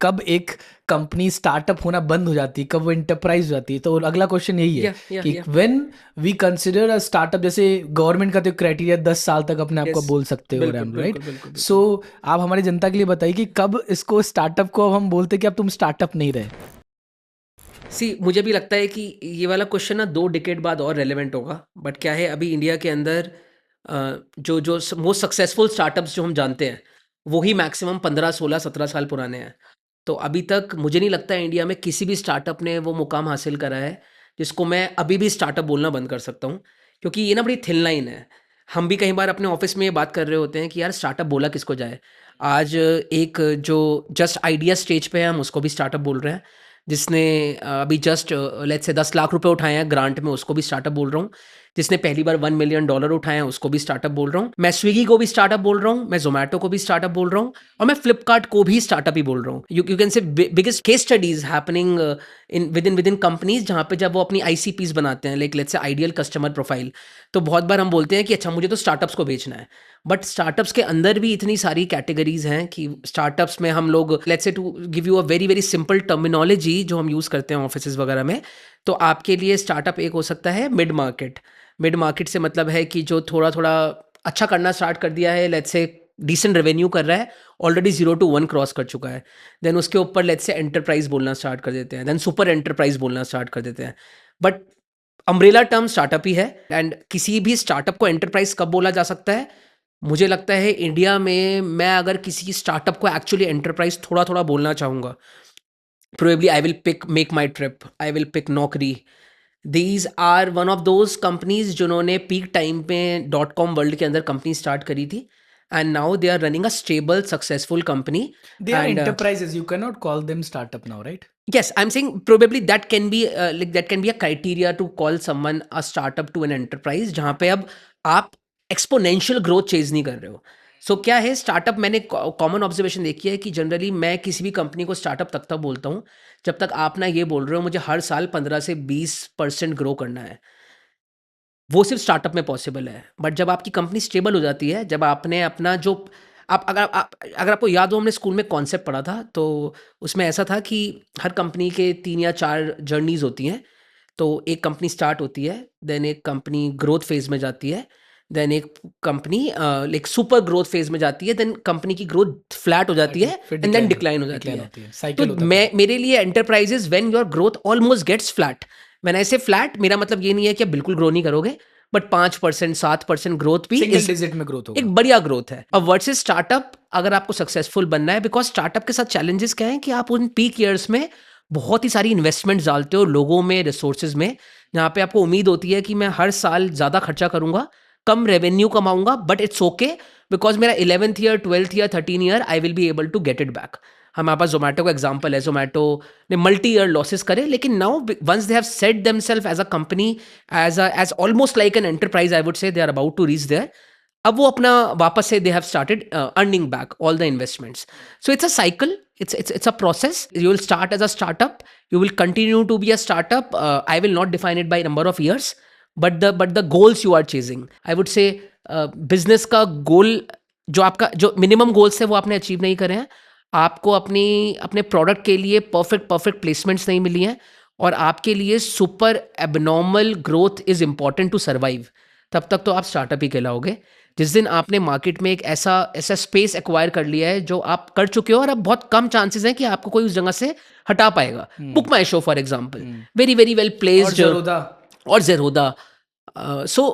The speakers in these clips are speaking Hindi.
कब एक कंपनी स्टार्टअप होना बंद हो जाती है, कब वो इंटरप्राइज हो जाती है। तो अगला क्वेश्चन यही है कि when we consider a startup, जैसे गवर्नमेंट का तो क्राइटेरिया 10 साल तक अपने आप को बोल सकते हो बिल्कुल रैम, राइट। बिल्कुल बिल्कुल सो बिल्कुल। आप हमारी जनता के लिए बताइए कि कब इसको स्टार्टअप को अब हम बोलते कि अब तुम स्टार्टअप नहीं रहे। सी मुझे भी लगता है कि ये वाला क्वेश्चन ना 2 डिकेड बाद और रेलेवेंट होगा। बट क्या है, अभी इंडिया के अंदर जो जो मोस्ट सक्सेसफुल स्टार्टअप्स जो हम जानते हैं, वो ही मैक्सिमम 15, 16, 17 साल पुराने हैं। तो अभी तक मुझे नहीं लगता है इंडिया में किसी भी स्टार्टअप ने वो मुकाम हासिल करा है, जिसको मैं अभी भी स्टार्टअप बोलना बंद कर सकता हूँ। क्योंकि ये ना बड़ी थिन लाइन है। हम भी कई बार अपने ऑफिस में ये बात कर रहे होते हैं कि यार स्टार्टअप बोला किसको जाए। आज एक जो जस्ट आइडिया स्टेज पे है, हम उसको भी स्टार्टअप बोल रहे हैं। जिसने अभी जस्ट लेट्स से 10 लाख रुपए उठाए हैं ग्रांट में, उसको भी स्टार्टअप बोल रहा हूँ। जिसने पहली बार $1 मिलियन उठाए हैं, उसको भी स्टार्टअप बोल रहा हूँ। मैं स्विगी को भी स्टार्टअप बोल रहा हूँ, मैं जोमेटो को भी स्टार्टअप बोल रहा हूँ, और मैं फ्लिपकार्ट को भी स्टार्टअप ही बोल रहा हूँ। You can say biggest case studies happening in with in companies, जहाँ पे जब वो अपनी आईसीपीज बनाते हैं, like let's say ideal customer profile, तो बहुत बार हम बोलते हैं कि अच्छा मुझे तो स्टार्टअप्स को बेचना है। बट स्टार्टअप्स के अंदर भी इतनी सारी कैटेगरीज हैं कि स्टार्टअप्स में हम लोग, let's say to give you a very very simple terminology जो हम यूज़ करते हैं ऑफिस वगैरह में, तो आपके लिए स्टार्टअप एक हो सकता है मिड मार्केट। मिड मार्केट से मतलब है कि जो थोड़ा थोड़ा अच्छा करना स्टार्ट कर दिया है, लेट्स से डिसेंट रेवेन्यू कर रहा है, ऑलरेडी 0 to 1 क्रॉस कर चुका है। देन उसके ऊपर लेट्स से एंटरप्राइज बोलना स्टार्ट कर देते हैं, देन सुपर एंटरप्राइज बोलना स्टार्ट कर देते हैं। बट अम्ब्रेला टर्म स्टार्टअप ही है। एंड किसी भी स्टार्टअप को एंटरप्राइज कब बोला जा सकता है? मुझे लगता है इंडिया में मैं अगर किसी स्टार्टअप को एक्चुअली एंटरप्राइज थोड़ा थोड़ा बोलना चाहूँगा, probably I will pick MakeMyTrip, I will pick Naukri. These are one of those companies जिन्होंने पीक टाइम पे .com वर्ल्ड के अंदर कंपनी स्टार्ट करी थी, and now they are running a stable successful company. They are and enterprises, you cannot call them startup now, right? yes, I'm saying probably that can be like that can be a criteria to call someone a startup to an enterprise, जहाँ पे अब आप एक्सपोनेंशियल ग्रोथ चेज नहीं कर रहे हो। सो क्या है स्टार्टअप, मैंने कॉमन ऑब्जर्वेशन देखी है कि जनरली मैं किसी भी कंपनी को स्टार्टअप तब तक बोलता हूँ जब तक आप ना ये बोल रहे हो मुझे हर साल 15 से 20% ग्रो करना है। वो सिर्फ स्टार्टअप में पॉसिबल है। बट जब आपकी कंपनी स्टेबल हो जाती है, जब आपने अपना जो आप अगर आपको याद हो, हमने स्कूल में कॉन्सेप्ट पढ़ा था, तो उसमें ऐसा था कि हर कंपनी के 3 या 4 जर्नीज़ होती हैं। तो एक कंपनी स्टार्ट होती है, देन एक कंपनी ग्रोथ फेज़ में जाती है, देन एक company like super growth phase में जाती है, देन कंपनी की ग्रोथ फ्लैट हो जाती है, फिर एंड देन डिक्लाइन डिक्लाइन हो जाती डिक्लाइन है। होती है, तो साइकिल होता है मैं पूरा। मेरे लिए enterprise is when your growth almost gets flat. When I say flat, मेरा मतलब ये नहीं है कि आप बिल्कुल ग्रो नहीं करोगे, बट 5%, 7% ग्रोथ भी सिंगल इज़ डिजिट में ग्रोथ होगा। एक बढ़िया ग्रोथ है। अब वर्सेस स्टार्टअप, अगर आपको सक्सेसफुल बनना है, बिकॉज स्टार्टअप के साथ चैलेंजेस क्या है कि आप उन पीक ईयर्स में बहुत ही सारी इन्वेस्टमेंट डालते हो लोगों में, रिसोर्सेज में, जहाँ पे आपको उम्मीद होती है कि मैं हर साल ज़्यादा खर्चा करूंगा, कम रेवेन्यू कमाऊंगा, बट इट्स ओके बिकॉज मेरा 11th year, 12th year, 13 year I will be able to get it back. हमारे पास जोमेटो का एग्जाम्पल है। जोमेटो ने मल्टी ईयर लॉसेस करे, लेकिन now once they have set themselves as a company, as almost like an enterprise, I would say they are about to reach there. अब वो अपना वापस से they have started earning back all the investments. So it's a cycle, it's a process. You will start as a startup, you will continue to be a startup. I will not define it by number of years, but the goals you are chasing, I would say, business का गोल, जो आपका जो मिनिमम गोल्स है वो आपने अचीव नहीं करे हैं। आपको अपने प्रोडक्ट के लिए परफेक्ट प्लेसमेंट्स नहीं मिली हैं, और आपके लिए super abnormal growth is important to survive. तब तक तो आप स्टार्टअप ही कहलाओगे। जिस दिन आपने मार्केट में एक ऐसा ऐसा स्पेस एक्वायर कर लिया है जो आप कर चुके हो, और अब बहुत कम चांसेस हैं कि आपको कोई उस जगह से हटा पाएगा। Book my show for example, very very well और प्लेस्ड, जरोदा। और Zerodha. So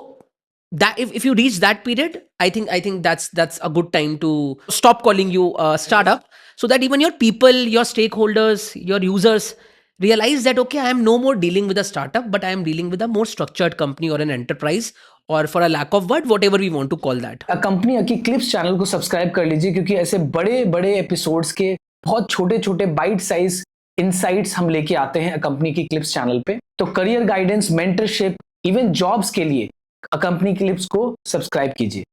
that if you reach that period, I think that's a good time to stop calling you a startup, so that even your people, your stakeholders, your users realize that okay, I am no more dealing with a startup, but I am dealing with a more structured company or an enterprise, or for a lack of word, whatever we want to call that. Company की क्लिप्स चैनल को सब्सक्राइब कर लीजिए, क्योंकि ऐसे बड़े बड़े एपिसोड्स के बहुत छोटे छोटे बाइट साइज इनसाइट्स हम लेके आते हैं कंपनी की क्लिप्स चैनल पे। तो career guidance, mentorship, even jobs के लिए कंपनी क्लिप्स को सब्सक्राइब कीजिए।